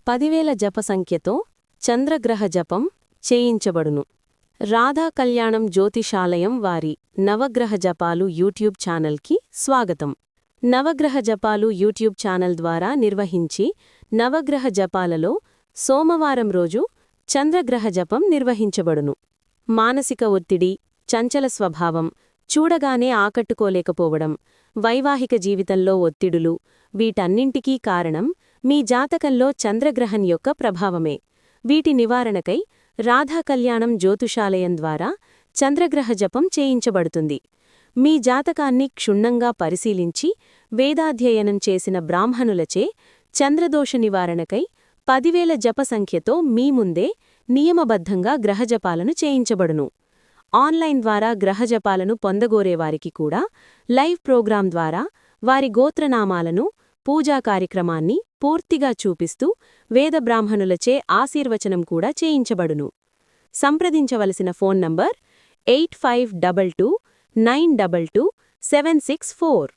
10,000 జప సంఖ్యతో చంద్రగ్రహ జపం చేయించబడును. రాధా కళ్యాణం జ్యోతిషాలయం వారి నవగ్రహ జపాలు యూట్యూబ్ ఛానల్కి స్వాగతం. నవగ్రహ జపాలు యూట్యూబ్ ఛానల్ ద్వారా నిర్వహించి నవగ్రహ జపాలలో సోమవారం రోజు చంద్రగ్రహ జపం నిర్వహించబడును. మానసిక ఒత్తిడి, చంచల స్వభావం, చూడగానే ఆకట్టుకోలేకపోవడం, వైవాహిక జీవితంలో ఒత్తిడులు వీటన్నింటికీ కారణం మీ జాతకంలో చంద్రగ్రహం యొక్క ప్రభావమే. వీటి నివారణకై రాధా కళ్యాణం జ్యోతిషాలయం ద్వారా చంద్రగ్రహ జపం చేయించబడుతుంది. మీ జాతకాన్ని క్షుణ్ణంగా పరిశీలించి వేదాధ్యయనం చేసిన బ్రాహ్మణులచే చంద్రదోష నివారణకై 10,000 జప సంఖ్యతో మీ ముందే నియమబద్ధంగా గ్రహజపాలను చేయించబడును. ఆన్లైన్ ద్వారా గ్రహజపాలను పొందగోరేవారికి కూడా లైవ్ ప్రోగ్రాం ద్వారా వారి గోత్రనామాలను, పూజా కార్యక్రమాన్ని పూర్తిగా చూపిస్తూ వేదబ్రాహ్మణులచే ఆశీర్వచనం కూడా చేయించబడును. సంప్రదించవలసిన ఫోన్ నంబర్ 8522922764.